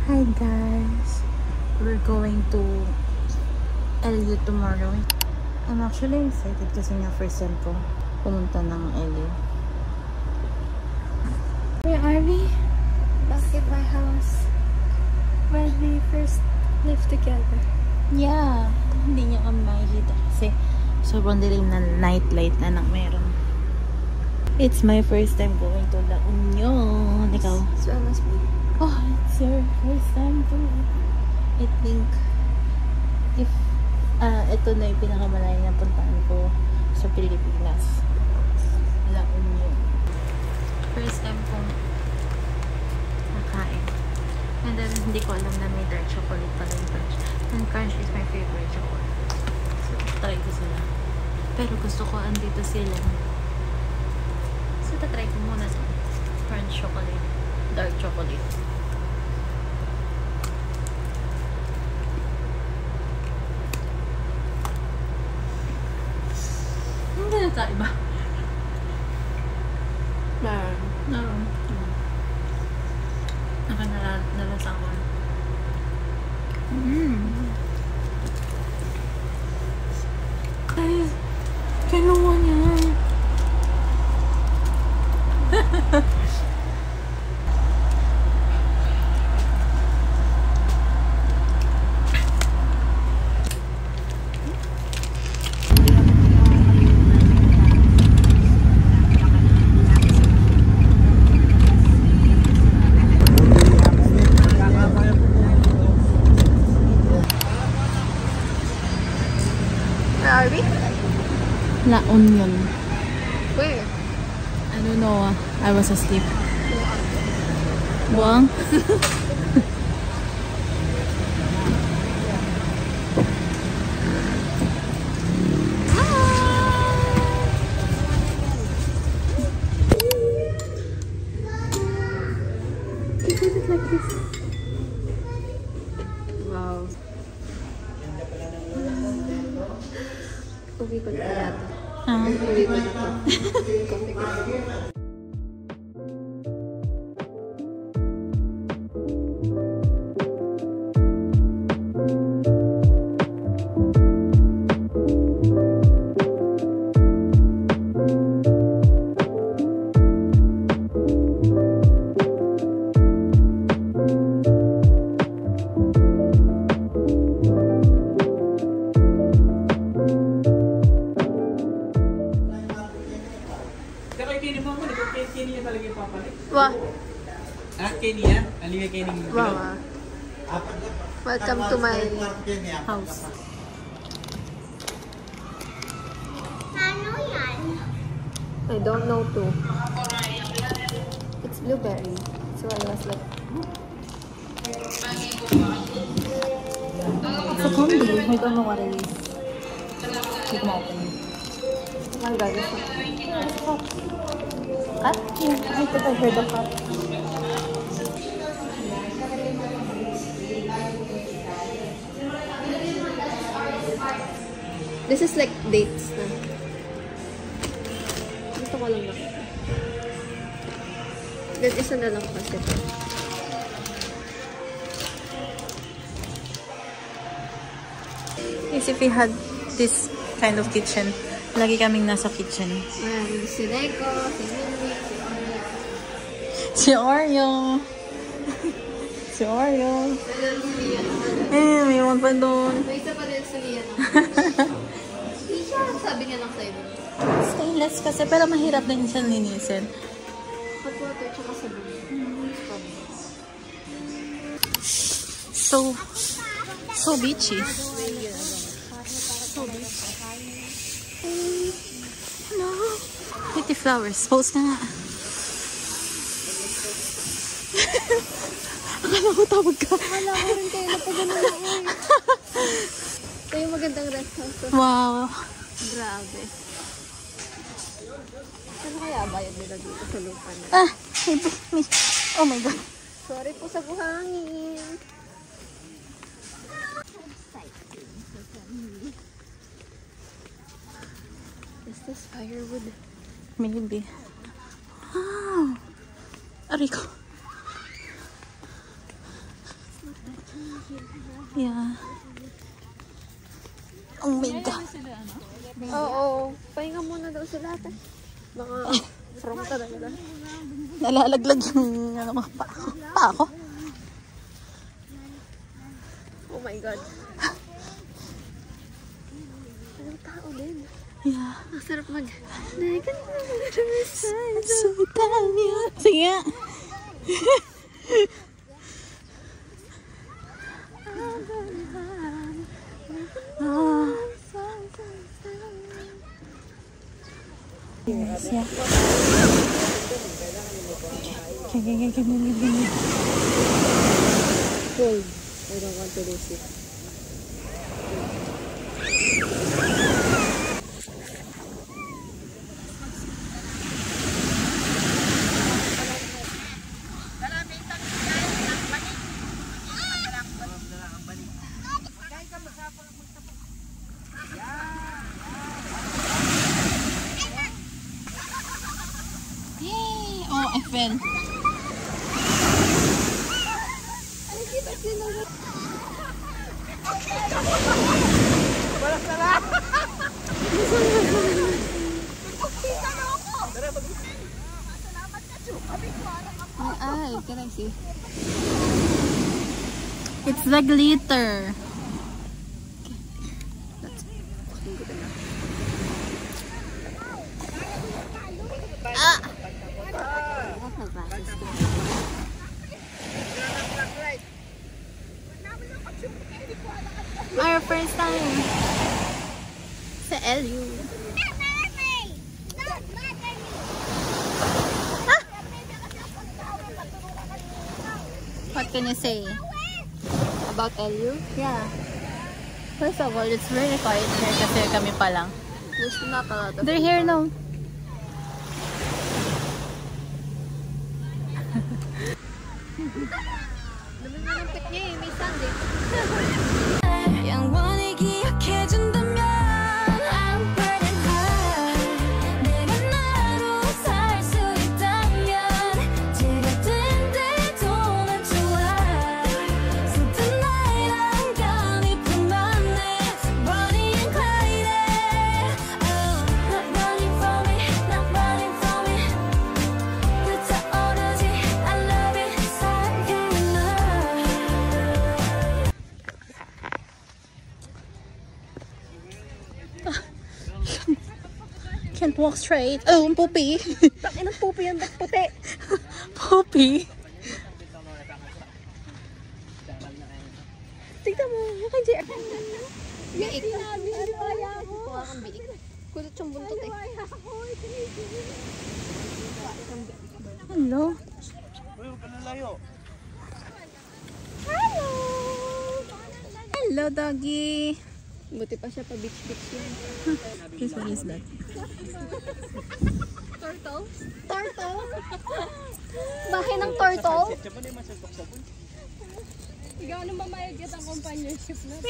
Hi guys, we're going to LU tomorrow. I'm actually excited kasi nga first time ko pumunta ng LU. Where are we? Back at my house when we first lived together. Yeah, hindi niya kami makikita kasi sobrang dilim na night light na meron. It's my first time going to La Union. Ikaw? So I must be. Oh, it's your first time too. I think if ito na yung pinakamalayo na puntahan ko sa Pilipinas. La Union. First time kong nakain. And then hindi ko alam na may dark chocolate pala yung Crunch. And Crunch is my favorite chocolate. So try ko sila. Pero gusto ko andito sila. So tatry ko muna sa Crunch chocolate. Dark chocolate. Hindi na tayo ba? Meron. Nakalasa ko. Guys, kinuha niya. Where are we? La Union. Where? I don't know. I was asleep. Buang? Is it like this? Wow. Uwi ko na yata. Uwi ko na to. Wah. Kenya? Aliga Kenya. Wow. Welcome to my House. I don't know too. It's blueberry. So I was like, It's a candy. I don't know what it is. Check them open. my God, it's Cut? Yeah, I thought I heard a cut. This is like dates na. Gusto ko lang lang. Then isa na lang kasi ito. Yes, if we had this kind of kitchen, lagi kaming nasa kitchen. Ayan, si Neko, si Minwi, Si Oreo. Si Oreo. May iwan pa doon. may isa pa din si Lian. Hindi siya, sabi niya lang sa'yo. Stainless kasi, pero mahirap din siya linisin. Hot water, tsaka sabon. So beachy. No. Pretty flowers. Post ka nga. Akala ko tawag ka. Akala ko rin kayo na pagano na eh. Ito yung magandang rest house. Wow. Grabe. Ano kaya bayad nila dito sa lupa na? Ah, me. Oh my God. Sorry po sa buhangin. Is this firewood? Maybe. Wow. Aray ko. Yeah. Oh my God. Oo. Pahinga muna daw sila ate. Mga from talaga. Nalalaglag yung ano, pa ako. Oh my God. Anong tao din? Yeah. Ang sarap mag... So damn you. Sige nga. Yes, yeah. Okay. Cold. I don't want to lose it. Yay! Oh, I fell. Ay, can I see? It's the glitter. That's fucking good enough. Ah! I have my glasses too. Our first time sa LU. Ah! What can you say? About LU? Yeah. First of all, it's very quiet here kasi kami pa lang. There's not a lot of They're here now. Dami na ng pic niya eh. May sand eh. 영원히 기억해준다면 I'm burning high 내가 나로 살 수 있다면 제가 된대도 난 좋아 So tonight I'm gonna put my lips Bonnie and Clyde Oh, not running from me, not running from me 불타오르지 I love it, 살게 나 Can't walk straight. Oh, poopy. Takin ng pupi yung puti. Poopy. Tignan mo. Yung kay JR. Biik. Kuha kang biik. Kulot yung buntot eh. Hello. Hello, doggy. Buti pa siya pa beach-beach yun. This one is that. Turtle? Turtle? Bakit ng turtle? Ikaw nang mamayag ang companionship na.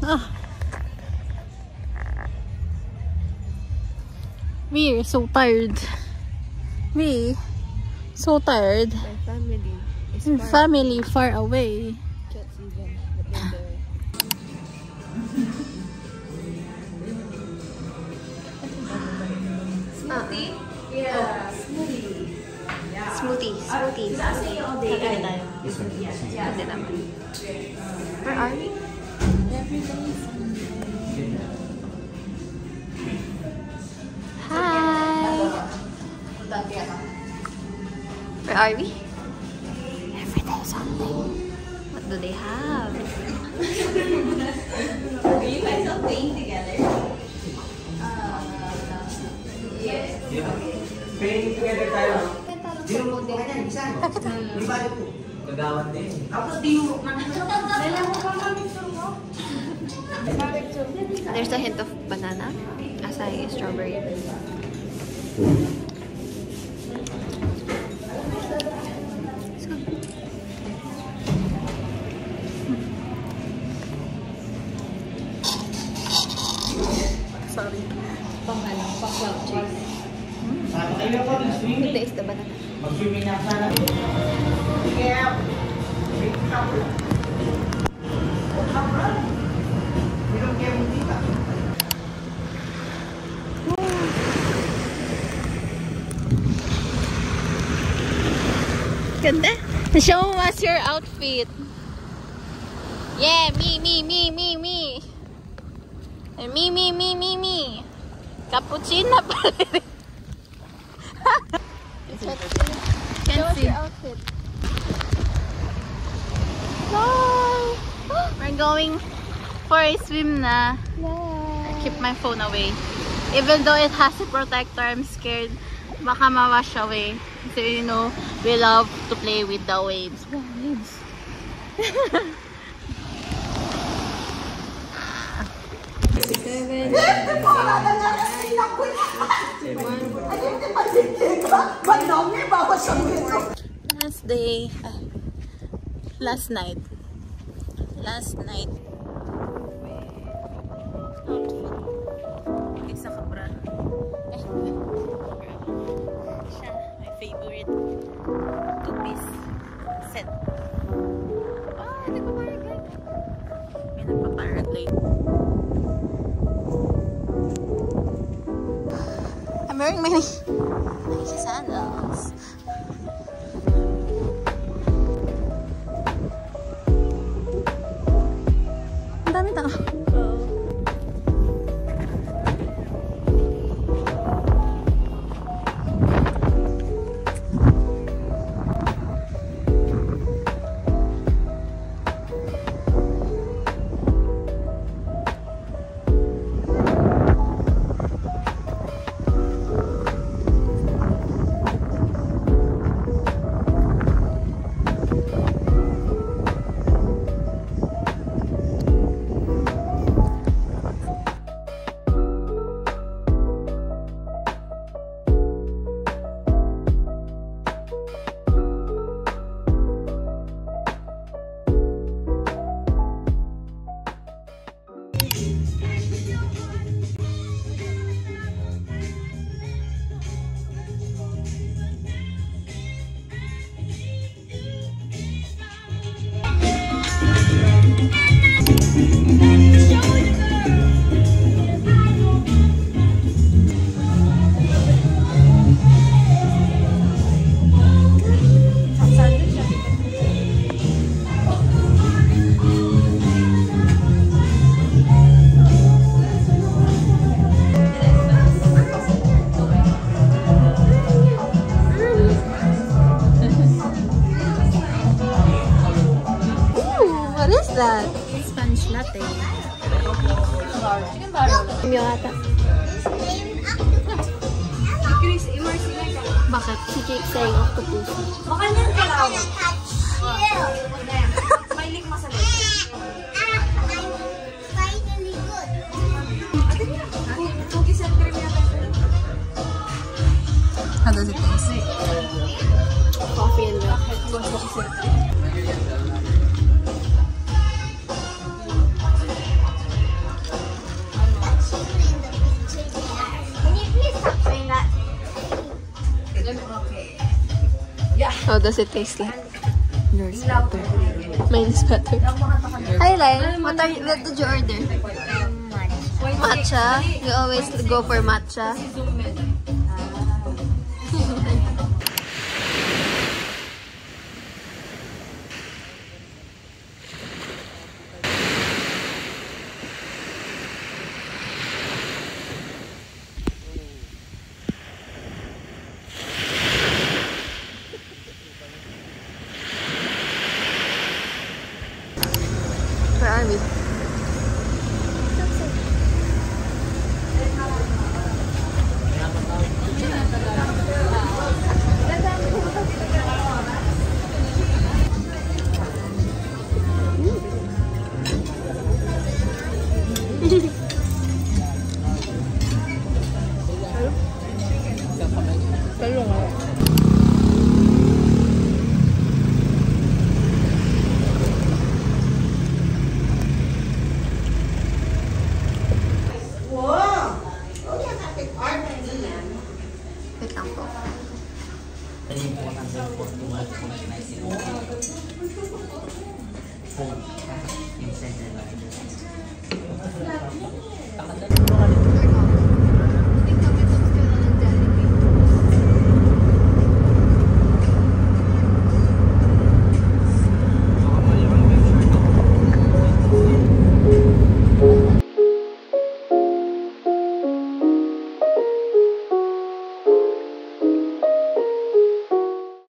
Ah. We're so tired. We so tired. My family is Our family far away. Cats even. But they're there. Smoothie? Yeah. Smoothie. Smoothie. Kakain tayo. Pwede naman. Where are we? Hi. Where are we? Every day Sunday. What do they have? You guys all playing together? Playing together tayo. Kagawan din. There's a hint of banana, acai, strawberry. Sorry. Pang ano, pang cloud chase. Ayaw ko mag-swimming. Ito is the banana. Mag-swimming na sana. Kaya, Ganda. Show us your outfit. Yeah, me. Me. Cappuccino pa rin. Show us your outfit. No! We're going for a swim na. Yeah. Keep my phone away. Even though it has a protector, I'm scared baka ma-wash away. So you know, we love to play with the waves. Waves. Last day. Last night. Isa ka bra. Siya, my favorite two-piece set. Nagpaparaglide. May nagpaparaglide. I'm wearing my sandals. Ang dami tao. That? Spanish latte. Yung ata. Bakit? Si Jake saying octopus. How does it taste? Coffee and milk. How does it taste like? Yours better. Mine is better. Hi, Lyle. What did you order? Matcha. You always go for matcha. Where are we? Home.